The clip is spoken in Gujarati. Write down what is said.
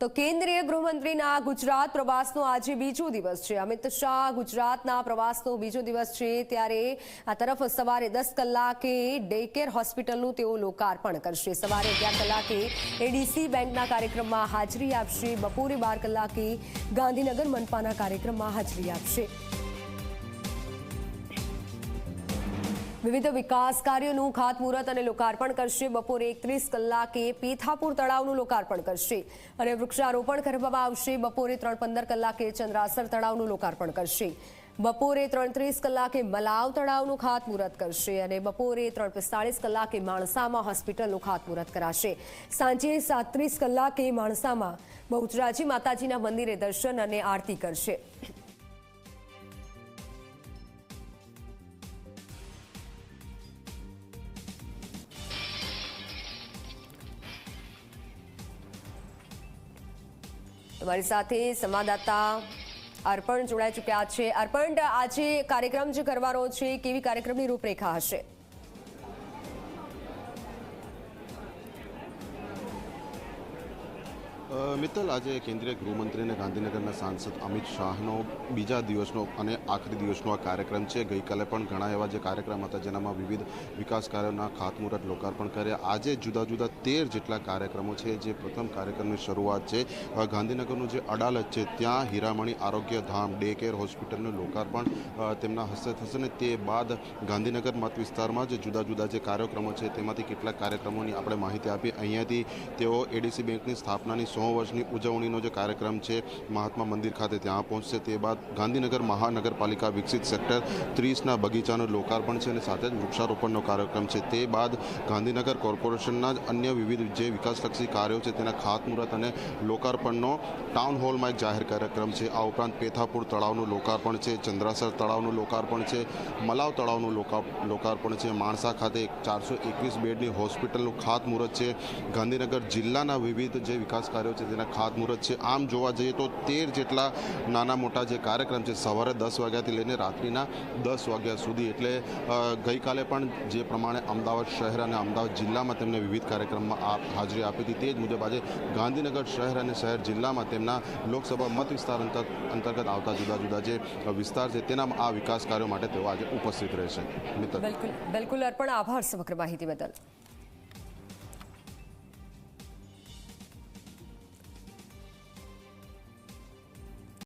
તો કેન્દ્રીય ગૃહમંત્રીના ગુજરાત પ્રવાસનો આજે બીજો દિવસ છે। અમિત શાહ ગુજરાતના પ્રવાસનો બીજો દિવસ છે, ત્યારે આ તરફ સવારે 10 કલાકે ડે કેર હોસ્પિટલનું તેઓ લોકાર્પણ કરશે। સવારે 11 કલાકે એડીસી બેંકના કાર્યક્રમમાં હાજરી આપશે। બપોરે 12 કલાકે ગાંધીનગર મનપાના કાર્યક્રમમાં હાજરી આપશે। વિવિધ વિકાસ કાર્યોનું ખાતમુહૂર્ત અને લોકાર્પણ કરશે। બપોરે 31 કલાકે પેથાપુર તળાવનું લોકાર્પણ કરશે અને વૃક્ષારોપણ કરવામાં આવશે। બપોરે 3:15 કલાકે ચંદ્રાસર તળાવનું લોકાર્પણ કરશે। બપોરે 3:30 કલાકે મલાવ તળાવનું ખાતમુહૂર્ત કરશે અને બપોરે 3:45 કલાકે માણસામાં હોસ્પિટલનું ખાતમુહૂર્ત કરાશે। સાંજે 7:30 કલાકે માણસામાં બહુચરાજી માતાજીના મંદિરે દર્શન અને આરતી કરશે। हमारी साथ संवाददाता अर्पण जोड़ाई चुक्या है। अर्पण, आज कार्यक्रम जो करवानो छे केवी कार्यक्रमनी रूपरेखा हशे? મિત્તલ, આજે કેન્દ્રીય ગૃહમંત્રી અને ગાંધીનગરના સાંસદ અમિત શાહનો બીજા દિવસનો અને આખરી દિવસનો આ કાર્યક્રમ છે। ગઈકાલે પણ ઘણા એવા જે કાર્યક્રમ હતા જેનામાં વિવિધ વિકાસ કાર્યોના ખાતમુહૂર્ત લોકાર્પણ કર્યા। આજે જુદા જુદા 13 જેટલા કાર્યક્રમો છે। જે પ્રથમ કાર્યક્રમની શરૂઆત છે ગાંધીનગરનું જે અડાલજ છે ત્યાં હીરામણી આરોગ્ય ધામ ડે કેર હોસ્પિટલનું લોકાર્પણ તેમના હસ્તે થશે ને તે બાદ ગાંધીનગર મત વિસ્તારમાં જે જુદા જુદા જે કાર્યક્રમો છે તેમાંથી કેટલાક કાર્યક્રમોની આપણે માહિતી આપી। અહીંયાથી તેઓ એડીસી બેંકની સ્થાપનાની 100 વર્ષની ઉજવણીનો જે કાર્યક્રમ છે મહાત્મા મંદિર ખાતે ત્યાં પહોંચશે। તે બાદ ગાંધીનગર મહાનગરપાલિકા વિકસિત સેક્ટર 30ના બગીચાનું લોકાર્પણ છે અને સાથે જ વૃક્ષારોપણનો કાર્યક્રમ છે। તે બાદ ગાંધીનગર કોર્પોરેશનના જ અન્ય વિવિધ જે વિકાસલક્ષી કાર્યો છે તેના ખાતમુહૂર્ત અને લોકાર્પણનો ટાઉન હોલમાં એક જાહેર કાર્યક્રમ છે। આ ઉપરાંત પેથાપુર તળાવનું લોકાર્પણ છે, ચંદ્રાસર તળાવનું લોકાર્પણ છે, મલાવ તળાવનું લોકાર્પણ છે, માણસા ખાતે 421 બેડની હોસ્પિટલનું ખાતમુહૂર્ત છે, ગાંધીનગર જિલ્લાના વિવિધ જે વિકાસ કાર્યો છે તેના ખાતમુહૂર્ત છે। આમ જોવા જઈએ તો 13 જેટલા નાના મોટા જે કાર્યક્રમ છે સવારે 10 વાગ્યાથી લઈને રાત્રિના 10 વાગ્યા સુધી। એટલે ગઈકાલે પણ જે પ્રમાણે અમદાવાદ શહેર અને અમદાવાદ જિલ્લામાં તેમને વિવિધ કાર્યક્રમમાં હાજરી આપી હતી તે જ મુજબ આજે ગાંધીનગર શહેર અને શહેર જિલ્લામાં તેમના લોકસભા મત વિસ્તાર અંતર્ગત આવતા જુદા જુદા જે વિસ્તાર છે તેના આ વિકાસ કાર્યો માટે તેઓ આજે ઉપસ્થિત રહેશે। બિલકુલ અર્પણ, આભાર સમગ્ર માહિતી બદલ।